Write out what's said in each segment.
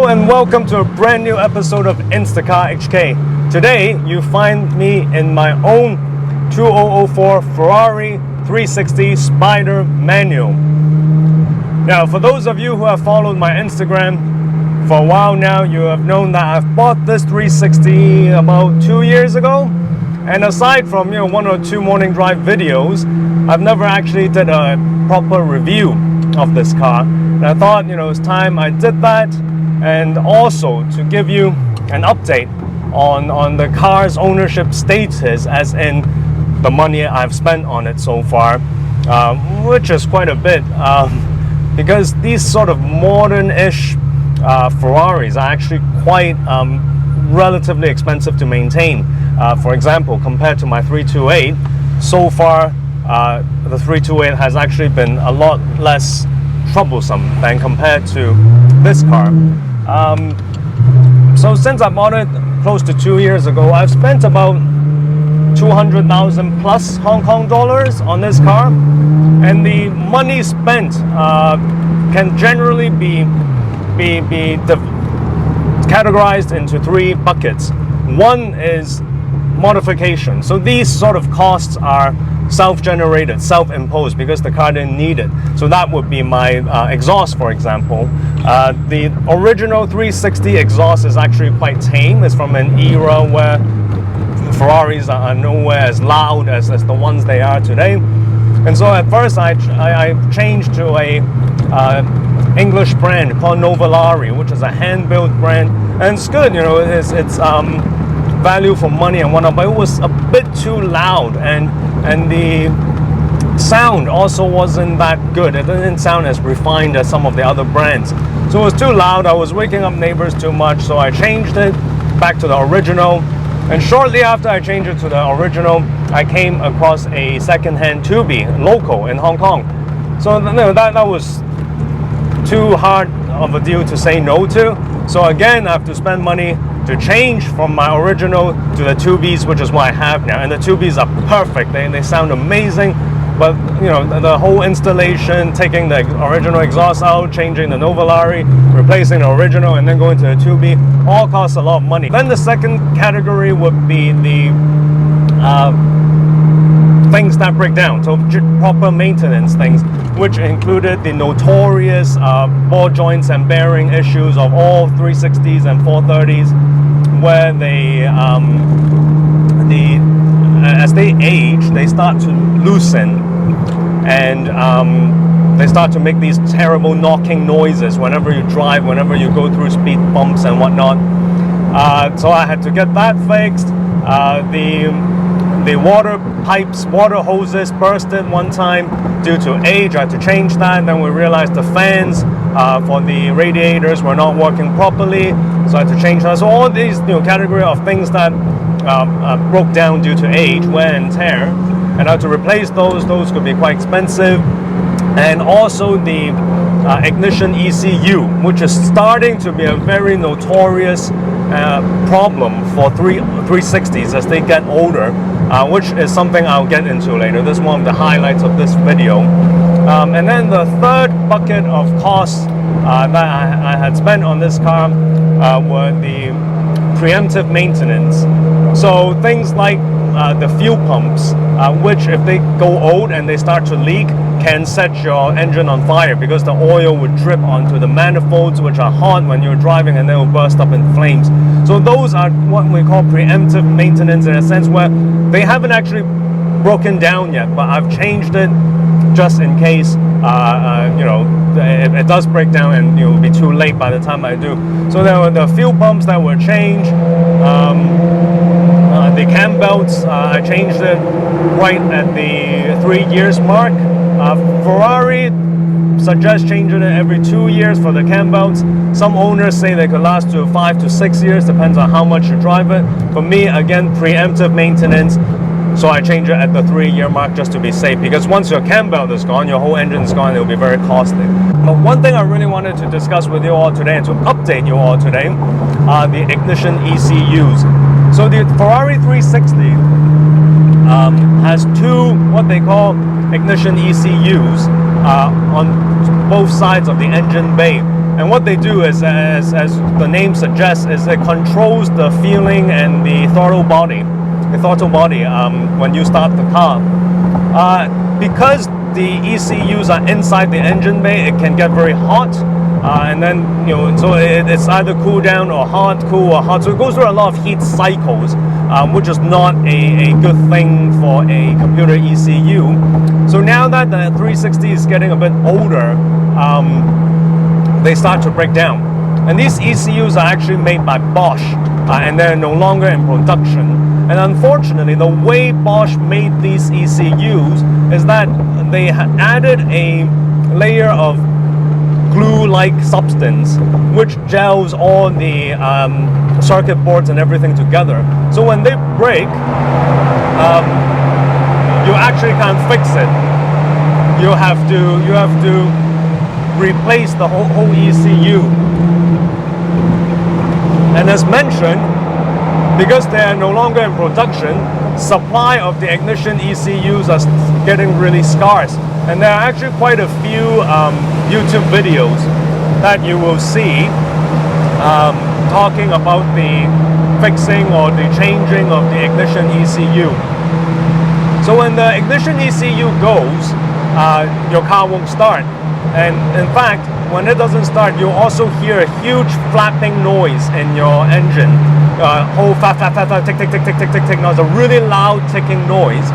and welcome to a brand new episode of Instacar HK. Today you find me in my own 2004 Ferrari 360 Spider manual. Now, for those of you who have followed my Instagram for a while now, you have known that I've bought this 360 about 2 years ago. And aside from one or two morning drive videos, I've never actually did a proper review of this car. And I thought it's time I did that, and also to give you an update on the car's ownership status, as in the money I've spent on it so far, which is quite a bit, because these sort of modern-ish Ferraris are actually quite relatively expensive to maintain. For example, compared to my 328, so far the 328 has actually been a lot less troublesome than compared to this car. So since I bought it close to 2 years ago, I've spent about 200,000 plus Hong Kong dollars on this car, and the money spent can generally be categorized into three buckets. One is modification. So these sort of costs are self-generated, self-imposed, because the car didn't need it. So that would be my exhaust, for example. The original 360 exhaust is actually quite tame. It's from an era where Ferraris are nowhere as loud as the ones they are today. And so at first I changed to a English brand called Novellari, which is a hand-built brand, and it's good. It's value for money and whatnot, but it was a bit too loud, and the sound also wasn't that good. It didn't sound as refined as some of the other brands. So it was too loud. I was waking up neighbors too much, so I changed it back to the original. And shortly after I changed it to the original, I came across a second-hand 2B local in Hong Kong. So that was too hard of a deal to say no to. So again, I have to spend money to change from my original to the 2Bs, which is what I have now. And the 2Bs are perfect. They sound amazing. But the whole installation, taking the original exhaust out, changing the Novellari, replacing the original, and then going to the 2B, all costs a lot of money. Then the second category would be the things that break down, so proper maintenance things, which included the notorious ball joints and bearing issues of all 360s and 430s, where as they age, they start to loosen, and they start to make these terrible knocking noises whenever you drive, whenever you go through speed bumps and whatnot. So I had to get that fixed. The water pipes, water hoses bursted one time due to age. I had to change that. Then we realized the fans for the radiators were not working properly, so I had to change that. So all these category of things that broke down due to age, wear and tear, and I had to replace those. Those could be quite expensive. And also the ignition ECU, which is starting to be a very notorious problem for 360s as they get older, which is something I'll get into later. This is one of the highlights of this video. And then the third bucket of costs that I had spent on this car were the preemptive maintenance. So things like the fuel pumps, which if they go old and they start to leak, can set your engine on fire, because the oil would drip onto the manifolds, which are hot when you're driving, and they will burst up in flames. So those are what we call preemptive maintenance, in a sense where they haven't actually broken down yet, but I've changed it just in case it does break down, and it will be too late by the time I do. So there were the fuel pumps that were changed. The cam belts, I changed it right at the 3 years mark. Ferrari suggests changing it every 2 years for the cam belts. Some owners say they could last to 5 to 6 years, depends on how much you drive it. For me, again, preemptive maintenance, so I change it at the 3-year mark just to be safe, because once your cam belt is gone, your whole engine is gone, it will be very costly. But one thing I really wanted to discuss with you all today, and to update you all today, are the ignition ECUs. So the Ferrari 360 has two what they call ignition ECUs on both sides of the engine bay. And what they do is, as the name suggests, is it controls the feeling and the throttle body. When you start the car. Because the ECUs are inside the engine bay, it can get very hot. And then, so it's either cool down or hot, cool or hot. So it goes through a lot of heat cycles, which is not a good thing for a computer ECU. So now that the 360 is getting a bit older, they start to break down. And these ECUs are actually made by Bosch, and they're no longer in production. And unfortunately, the way Bosch made these ECUs is that they added a layer of glue-like substance which gels all the circuit boards and everything together. So when they break, you actually can't fix it. You have to replace the whole ECU. And as mentioned, because they are no longer in production, supply of the ignition ECUs are getting really scarce. And there are actually quite a few YouTube videos that you will see talking about the fixing or the changing of the ignition ECU. So when the ignition ECU goes, your car won't start. And in fact, when it doesn't start, you also hear a huge flapping noise in your engine. Whole flap, tick, tick, tick, tick, tick, tick, tick. Now it's a really loud ticking noise.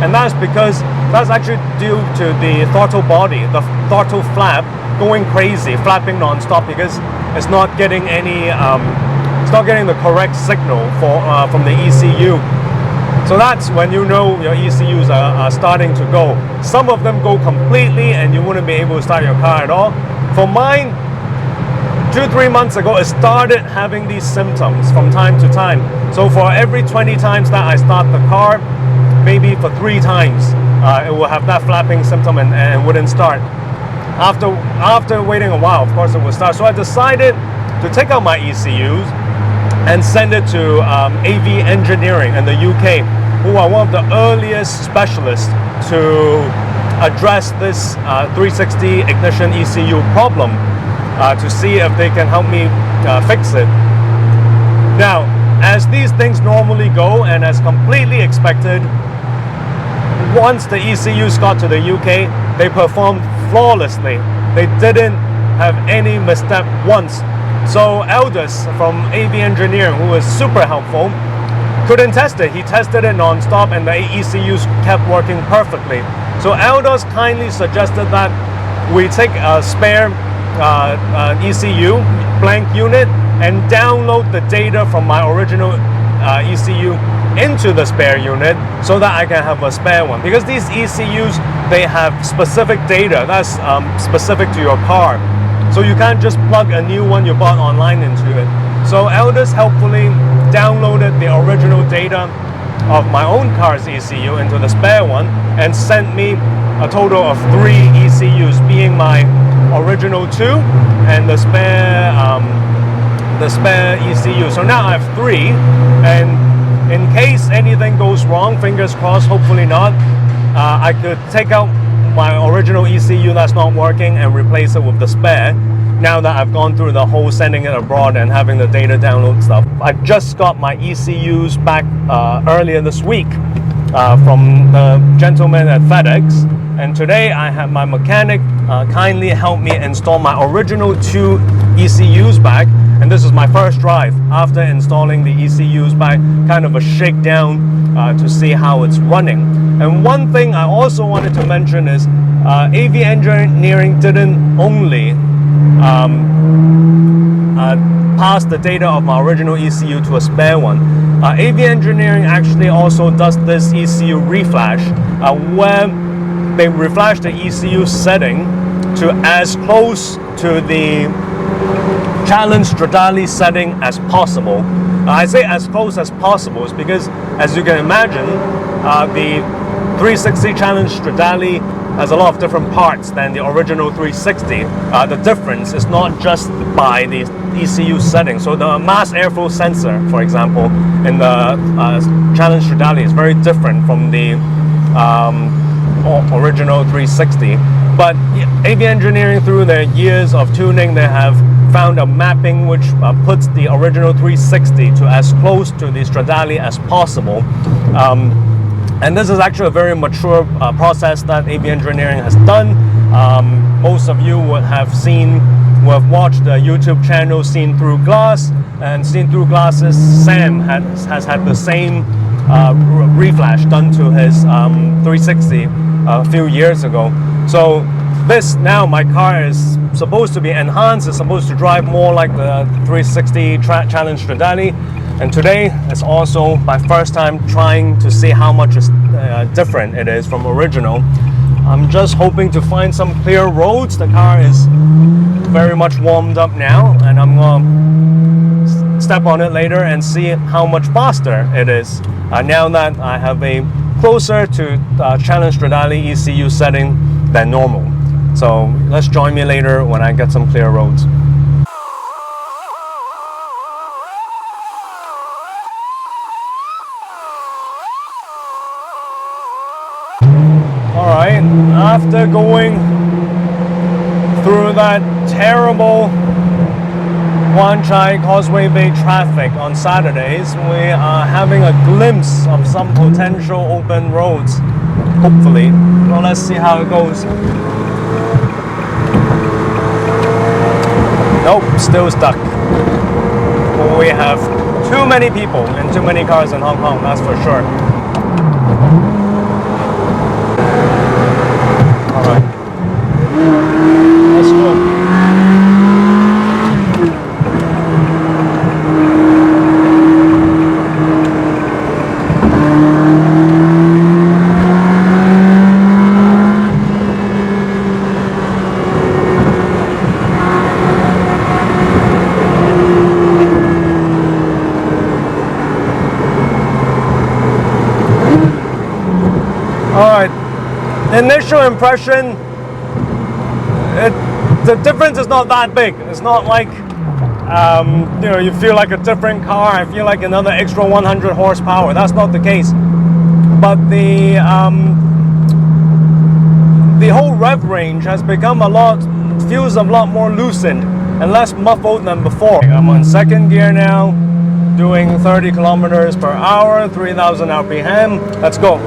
And that's because that's actually due to the throttle body, the throttle flap going crazy, flapping non-stop because it's not getting any, it's not getting the correct signal from the ECU. So that's when you know your ECUs are starting to go. Some of them go completely and you wouldn't be able to start your car at all. For mine, 2-3 months ago, it started having these symptoms from time to time. So for every 20 times that I start the car, maybe for 3 times, it will have that flapping symptom and it wouldn't start. After waiting a while, of course, it will start. So I decided to take out my ECUs and send it to AV Engineering in the UK, who are one of the earliest specialists to address this 360 ignition ECU problem, to see if they can help me fix it. Now, as these things normally go and as completely expected, once the ECUs got to the UK, they performed flawlessly. They didn't have any misstep once. So Elders from AV Engineering, who was super helpful, couldn't test it. He tested it non-stop and the ECUs kept working perfectly. So Elders kindly suggested that we take a spare ECU, blank unit, and download the data from my original ECU into the spare unit so that I can have a spare one. Because these ECUs, they have specific data that's specific to your car. So you can't just plug a new one you bought online into it. So Elders helpfully downloaded the original data of my own car's ECU into the spare one and sent me a total of 3 ECUs, being my original 2 and the spare ECU. So now I have 3, and in case anything goes wrong, fingers crossed, hopefully not, I could take out my original ECU that's not working and replace it with the spare, now that I've gone through the whole sending it abroad and having the data download stuff. I just got my ECUs back earlier this week from the gentleman at FedEx, and today I have my mechanic kindly help me install my original 2 ECUs back, and this is my first drive after installing the ECUs back, kind of a shakedown to see how it's running. And one thing I also wanted to mention is AV Engineering didn't only pass the data of my original ECU to a spare one. AV Engineering actually also does this ECU reflash, where they reflash the ECU setting to as close to the Challenge Stradale setting as possible. I say as close as possible is because, as you can imagine, the 360 Challenge Stradale has a lot of different parts than the original 360. The difference is not just by the ECU setting. So the mass airflow sensor, for example, in the Challenge Stradale is very different from the original 360. But AV Engineering, through their years of tuning, they have found a mapping which puts the original 360 to as close to the Stradale as possible. And this is actually a very mature process that AV Engineering has done. Most of you would have watched the YouTube channel Seen Through Glass, and Seen Through Glass's Sam has had the same reflash done to his 360 a few years ago. So this, now my car is supposed to be enhanced, it's supposed to drive more like the 360 Challenge Stradale. And today is also my first time trying to see how much different it is from original. I'm just hoping to find some clear roads. The car is very much warmed up now, and I'm gonna step on it later and see how much faster it is now that I have a closer to Challenge Stradale ECU setting than normal. So let's join me later when I get some clear roads. Alright, after going through that terrible Wan Chai Causeway Bay traffic on Saturdays, we are having a glimpse of some potential open roads, hopefully. Well, let's see how it goes. Nope, still stuck. We have too many people and too many cars in Hong Kong, that's for sure. Alright, let's go. Alright, initial impression, the difference is not that big. It's not like, you feel like a different car. I feel like another extra 100 horsepower. That's not the case. But the whole rev range has become feels a lot more loosened and less muffled than before. I'm on second gear now, doing 30 kilometers per hour, 3,000 RPM. Let's go.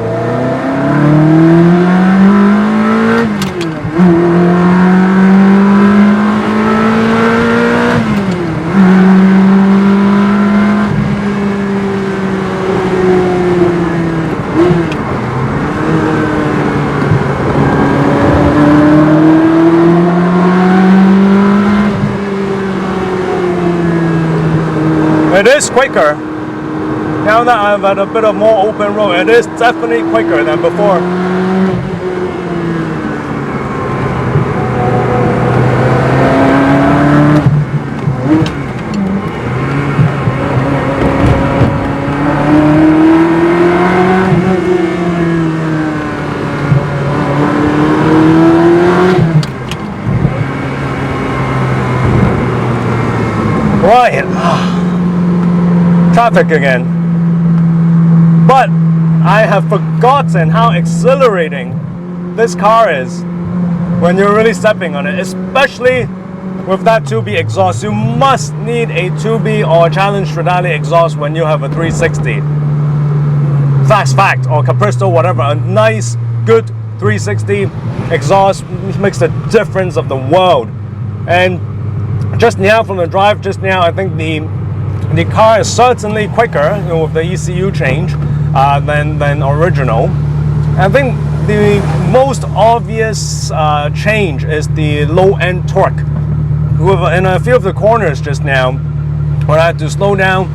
It is quicker. Now that I've had a bit of more open road, it is definitely quicker than before. Right. Traffic again. But I have forgotten how exhilarating this car is when you're really stepping on it, especially with that 2B exhaust. You must need a 2B or Challenge Stradale exhaust when you have a 360. Fast fact, or Capristo, whatever. A nice, good 360 exhaust makes the difference of the world. And just now, from the drive just now, I think the car is certainly quicker, with the ECU change than original. I think the most obvious change is the low end torque. In a few of the corners just now, when I had to slow down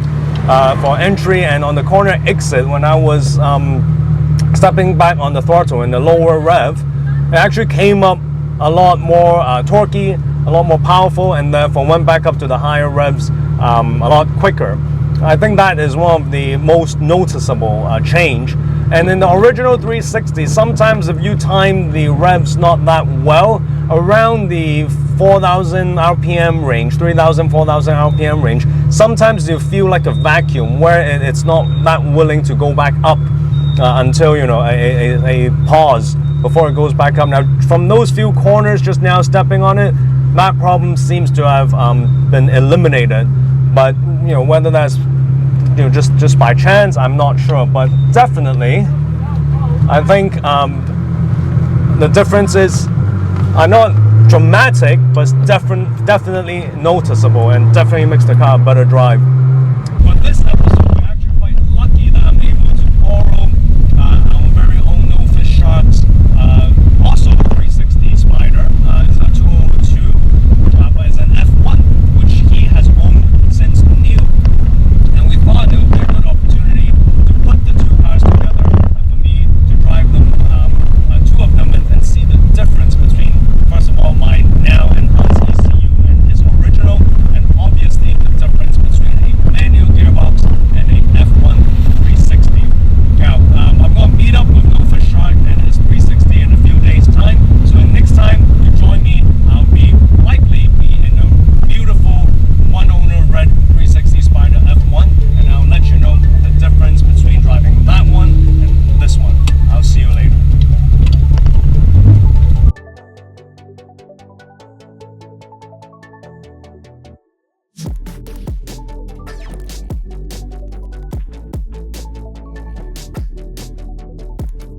for entry, and on the corner exit when I was stepping back on the throttle in the lower rev, it actually came up a lot more torquey, a lot more powerful, and therefore went back up to the higher revs a lot quicker. I think that is one of the most noticeable change. And in the original 360, sometimes if you time the revs not that well, around the 4,000 RPM range, 3,000, 4,000 RPM range, sometimes you feel like a vacuum where it's not that willing to go back up until, a pause before it goes back up. Now, from those few corners just now stepping on it, that problem seems to have been eliminated. But whether that's just by chance, I'm not sure. But definitely, I think the differences are not dramatic, but definitely noticeable, and definitely makes the car a better drive. But this episode